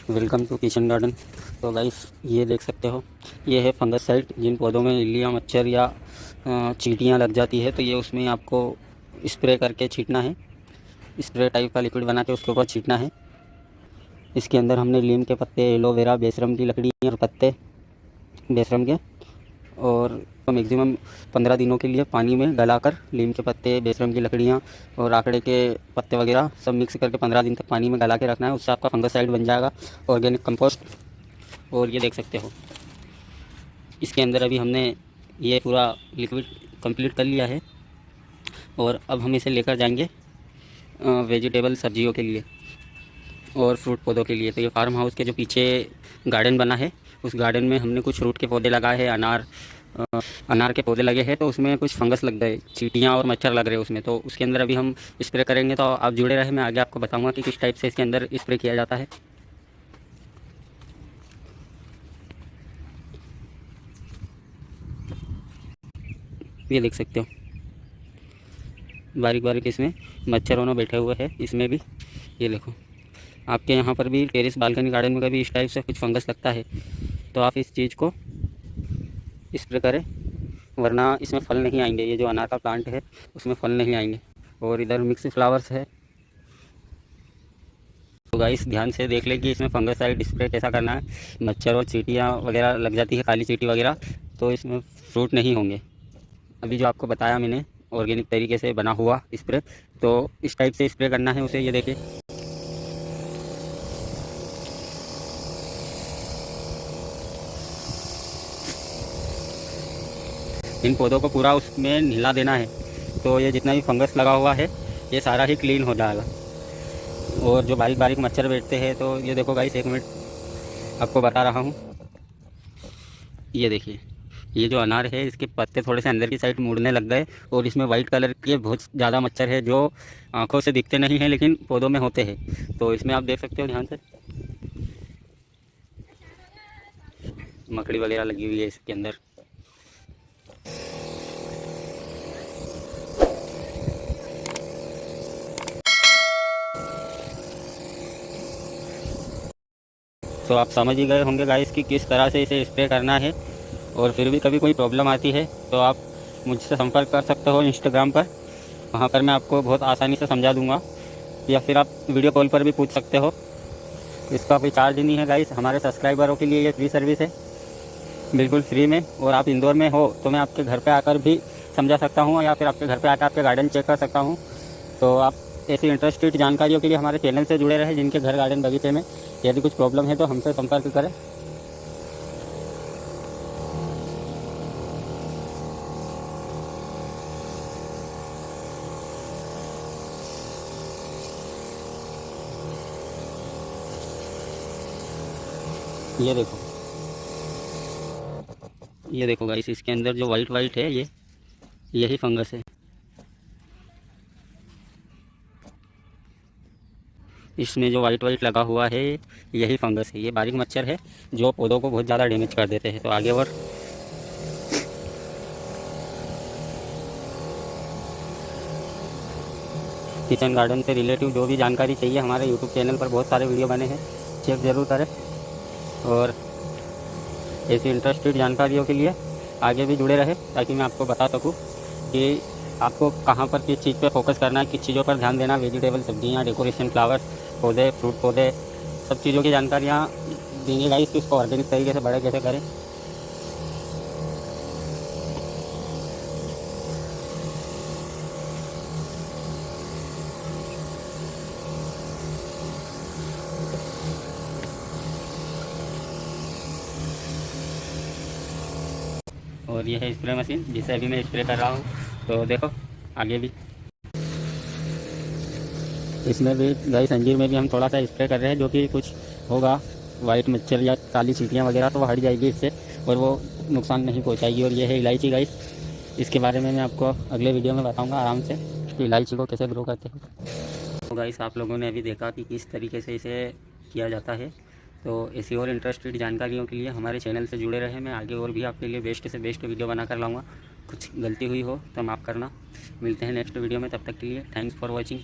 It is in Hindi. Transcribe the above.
Welcome to kitchen garden. तो गाइस ये देख सकते हो, ये है फंगससाइड। जिन पौधों में इल्लियाँ, मच्छर या चींटियाँ लग जाती है तो ये उसमें आपको स्प्रे करके छींटना है। स्प्रे टाइप का लिक्विड बना के उसके ऊपर छींटना है। इसके अंदर हमने नीम के पत्ते, एलोवेरा, बेशरम की लकड़ी और पत्ते बेशरम के, और मैक्सिमम 15 दिनों के लिए पानी में गलाकर नीम के पत्ते, बेशरम की लकड़ियाँ और आकड़े के पत्ते वगैरह सब मिक्स करके 15 दिन तक पानी में गला के रखना है। उससे आपका फंगससाइड बन जाएगा, ऑर्गेनिक कंपोस्ट। और ये देख सकते हो, इसके अंदर अभी हमने ये पूरा लिक्विड कंप्लीट कर लिया है और अब हम इसे लेकर जाएंगे वेजिटेबल सब्जियों के लिए और फ्रूट पौधों के लिए। तो ये फार्म हाउस के जो पीछे गार्डन बना है, उस गार्डन में हमने कुछ फ्रूट के पौधे लगाए हैं। अनार के पौधे लगे हैं, तो उसमें कुछ फंगस लग गए, चींटियाँ और मच्छर लग रहे हैं उसमें। तो उसके अंदर अभी हम स्प्रे करेंगे। तो आप जुड़े रहे, मैं आगे आपको बताऊंगा कि किस टाइप से इसके अंदर स्प्रे किया जाता है। ये देख सकते हो, बारीक बारीक इसमें मच्छरों बैठे हुए हैं इसमें भी। ये देखो, आपके यहाँ पर भी टेरेस बालकनी गार्डन में कभी इस टाइप से कुछ फंगस लगता है तो आप इस चीज़ को स्प्रे करें, वरना इसमें फल नहीं आएंगे। ये जो अनार का प्लांट है उसमें फल नहीं आएंगे। और इधर मिक्स फ्लावर्स है। तो गाइस ध्यान से देख लें कि इसमें फंगससाइड स्प्रे कैसा करना है। मच्छर और चींटियाँ वगैरह लग जाती है, काली चींटी वगैरह, तो इसमें फ्रूट नहीं होंगे। अभी जो आपको बताया मैंने ऑर्गेनिक तरीके से बना हुआ स्प्रे, तो इस टाइप से स्प्रे करना है उसे। ये देखिए, इन पौधों को पूरा उसमें हिला देना है, तो ये जितना भी फंगस लगा हुआ है ये सारा ही क्लीन हो जाएगा। और जो बारीक बारीक मच्छर बैठते हैं, तो ये देखो गाइस, 1 मिनट आपको बता रहा हूँ। ये देखिए, ये जो अनार है इसके पत्ते थोड़े से अंदर की साइड मुड़ने लग गए और इसमें वाइट कलर के बहुत ज़्यादा मच्छर है जो आंखों से दिखते नहीं हैं लेकिन पौधों में होते हैं। तो इसमें आप देख सकते हो ध्यान से, मकड़ी वगैरह लगी हुई है इसके अंदर। तो आप समझ ही गए होंगे गाइस कि किस तरह से इसे स्प्रे करना है। और फिर भी कभी कोई प्रॉब्लम आती है तो आप मुझसे संपर्क कर सकते हो इंस्टाग्राम पर। वहाँ पर मैं आपको बहुत आसानी से समझा दूँगा, या फिर आप वीडियो कॉल पर भी पूछ सकते हो। इसका कोई चार्ज नहीं है गाइस। हमारे सब्सक्राइबरों के लिए ये फ्री सर्विस है, बिल्कुल फ्री में। और आप इंदौर में हो तो मैं आपके घर पे आकर भी समझा सकता हूँ, या फिर आपके घर पे आकर आपके गार्डन चेक कर सकता हूँ। तो आप ऐसी इंटरेस्टेड जानकारियों के लिए हमारे चैनल से जुड़े रहे। जिनके घर गार्डन बगीचे में यदि कुछ प्रॉब्लम है तो हमसे संपर्क करें। ये देखो, ये देखो गाइस, इसके अंदर जो वाइट वाइट है ये यही फंगस है। इसमें जो वाइट वाइट लगा हुआ है यही फंगस है। ये बारीक मच्छर है जो पौधों को बहुत ज़्यादा डैमेज कर देते हैं। तो आगे और किचन गार्डन से रिलेटिव जो भी जानकारी चाहिए, हमारे यूट्यूब चैनल पर बहुत सारे वीडियो बने हैं, चेक ज़रूर करें। और ऐसी इंटरेस्टेड जानकारियों के लिए आगे भी जुड़े रहे, ताकि मैं आपको बता सकूं कि आपको कहां पर किस चीज़ पे फोकस करना है, किस चीज़ों पर ध्यान देना। वेजिटेबल सब्जियां, डेकोरेशन, फ्लावर्स, पौधे, फ्रूट पौधे, सब चीज़ों की जानकारियाँ देंगे गाइस कि उसको ऑर्गेनिक तरीके से बड़े कैसे करें। और ये है स्प्रे मशीन जिसे अभी मैं स्प्रे कर रहा हूँ। तो देखो आगे भी, इसमें भी गाइस अंजीर में भी हम थोड़ा सा स्प्रे कर रहे हैं, जो कि कुछ होगा वाइट मच्छर या काली चींटियाँ वगैरह तो वो हट जाएगी इससे और वो नुकसान नहीं पहुंचाएगी। और ये है इलायची गाइस, इसके बारे में मैं आपको अगले वीडियो में बताऊंगा आराम से कि इलायची को कैसे ग्रो करते हैं। तो गाइस आप लोगों ने अभी देखा कि किस तरीके से इसे किया जाता है। तो ऐसी और इंटरेस्टेड जानकारियों के लिए हमारे चैनल से जुड़े रहे। मैं आगे और भी आपके लिए बेस्ट से बेस्ट वीडियो बना कर लाऊँगा। कुछ गलती हुई हो तो माफ़ करना। मिलते हैं नेक्स्ट वीडियो में, तब तक के लिए थैंक्स फॉर वॉचिंग।